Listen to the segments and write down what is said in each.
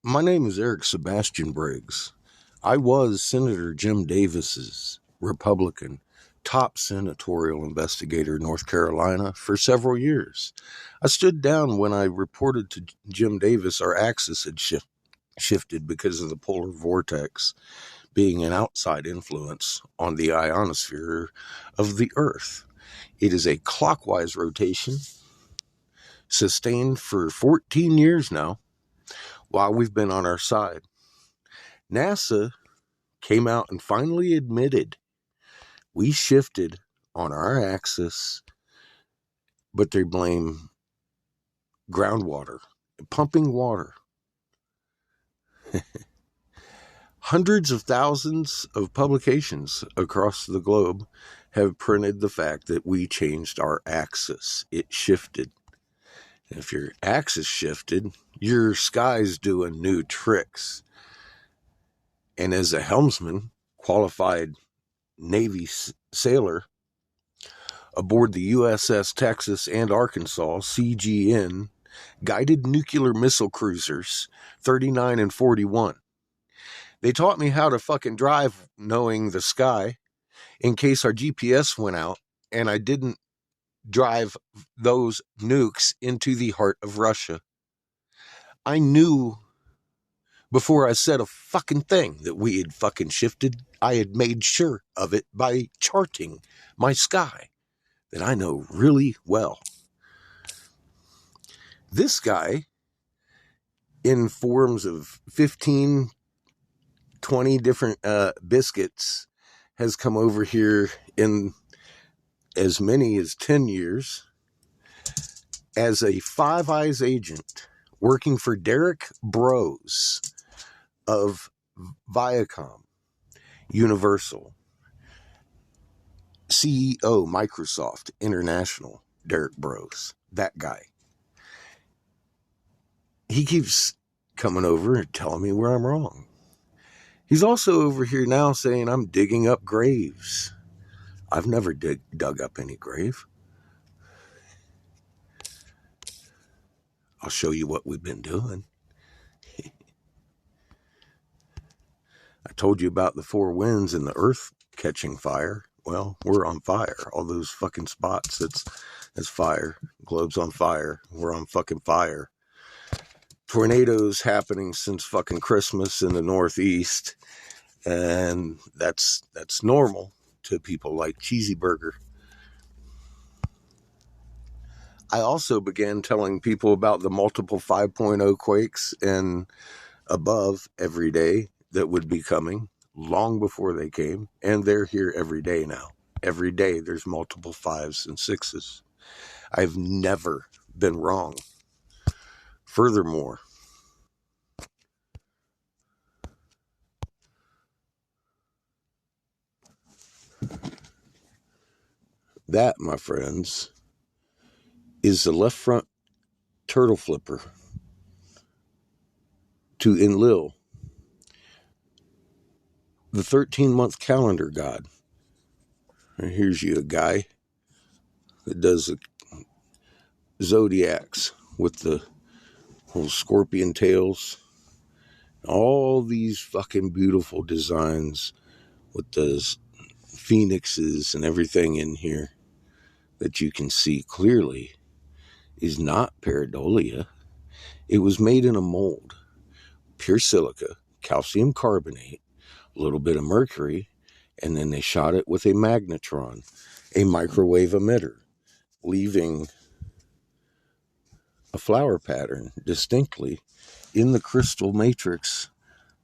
My name is Eric Sebastian Briggs. I was Senator Jim Davis's Republican top senatorial investigator in North Carolina for several years. I stood down when I reported to Jim Davis our axis had shifted because of the polar vortex being an outside influence on the ionosphere of the Earth. It is a clockwise rotation sustained for 14 years now while we've been on our side. NASA came out and finally admitted we shifted on our axis, but they blame groundwater, pumping water. Hundreds of thousands of publications across the globe have printed the fact that we changed our axis. It shifted. If your axis shifted, your sky's doing new tricks. And as a helmsman, qualified Navy sailor, aboard the USS Texas and Arkansas CGN guided nuclear missile cruisers 39 and 41. They taught me how to fucking drive knowing the sky in case our GPS went out and I didn't drive those nukes into the heart of Russia. I knew before I said a fucking thing that we had fucking shifted. I had made sure of it by charting my sky that I know really well. This guy, in forms of 15, 20 different biscuits, has come over here in as many as 10 years as a Five Eyes agent working for Derek Bros of Viacom, Universal, CEO Microsoft International, Derek Bros, that guy. He keeps coming over and telling me where I'm wrong. He's also over here now saying I'm digging up graves. I've never dug up any grave. I'll show you what we've been doing. I told you about the four winds and the earth catching fire. Well, we're on fire. All those fucking spots, it's fire. Globe's on fire. We're on fucking fire. Tornadoes happening since fucking Christmas in the Northeast. And that's normal to people like Cheesy Burger. I also began telling people about the multiple 5.0 quakes and above every day that would be coming long before they came. And they're here every day now. Every day there's multiple 5s and 6s. I've never been wrong. Furthermore, that, my friends, is the left front turtle flipper to Enlil, the 13-month calendar god. And here's you a guy that does the zodiacs with the little scorpion tails. All these fucking beautiful designs with the phoenixes and everything in here that you can see clearly is not pareidolia. It was made in a mold. Pure silica, calcium carbonate, a little bit of mercury, and then they shot it with a magnetron, a microwave emitter, leaving a flower pattern distinctly in the crystal matrix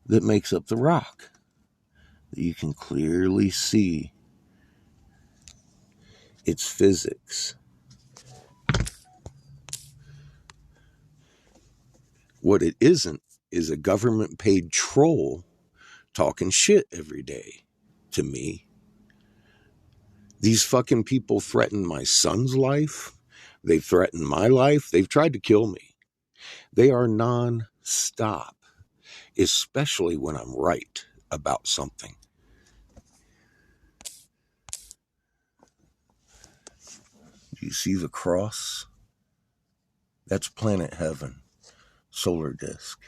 that makes up the rock. You can clearly see its physics. What it isn't is a government paid troll talking shit every day to me. These fucking people threaten my son's life. They threaten my life. They've tried to kill me. They are non-stop, especially when I'm right about something. Do you see the cross? That's planet heaven, solar disk.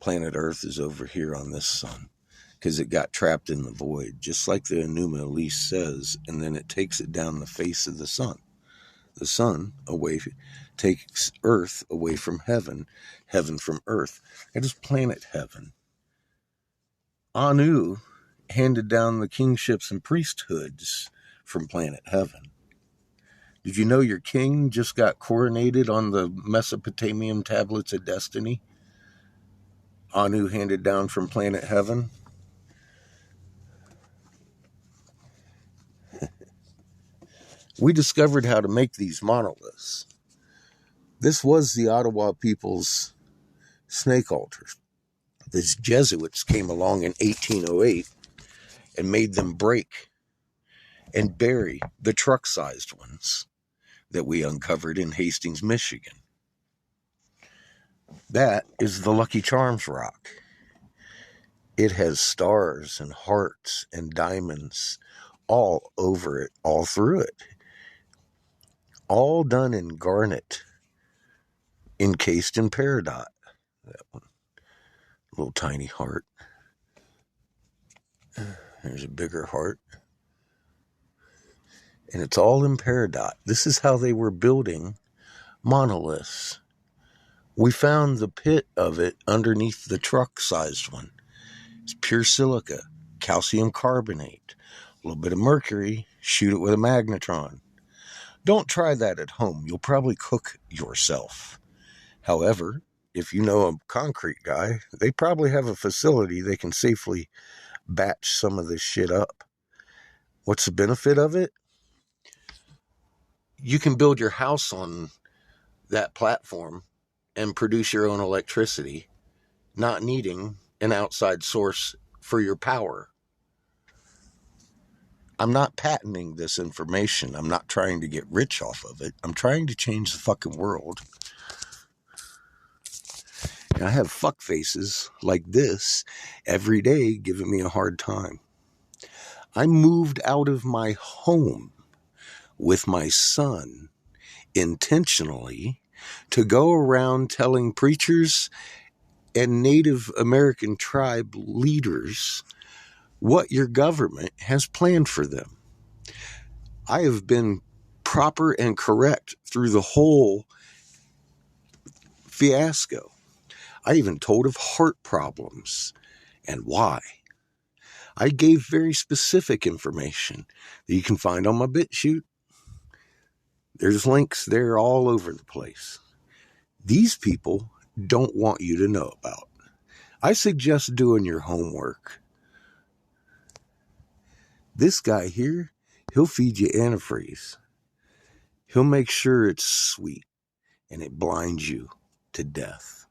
Planet Earth is over here on this sun because it got trapped in the void, just like the Enuma Elise says, and then it takes it down the face of the sun. The sun takes Earth away from heaven, heaven from Earth. That is planet heaven. Anu handed down the kingships and priesthoods from planet heaven. Did you know your king just got coronated on the Mesopotamian tablets of destiny? Anu handed down from planet heaven. We discovered how to make these monoliths. This was the Ottawa people's snake altars. The Jesuits came along in 1808 and made them break and bury the truck-sized ones that we uncovered in Hastings, Michigan. That is the Lucky Charms rock. It has stars and hearts and diamonds all over it, all through it. All done in garnet, encased in peridot. That one. Little tiny heart. There's a bigger heart. And it's all in peridot. This is how they were building monoliths. We found the pit of it underneath the truck-sized one. It's pure silica, calcium carbonate, a little bit of mercury, shoot it with a magnetron. Don't try that at home. You'll probably cook yourself. However, if you know a concrete guy, they probably have a facility they can safely batch some of this shit up. What's the benefit of it? You can build your house on that platform and produce your own electricity, not needing an outside source for your power. I'm not patenting this information. I'm not trying to get rich off of it. I'm trying to change the fucking world. And I have fuck faces like this every day giving me a hard time. I moved out of my home with my son intentionally to go around telling preachers and Native American tribe leaders what your government has planned for them. I have been proper and correct through the whole fiasco. I even told of heart problems and why. I gave very specific information that you can find on my BitChute. There's links there all over the place. These people don't want you to know about. I suggest doing your homework. This guy here, he'll feed you antifreeze. He'll make sure it's sweet and it blinds you to death.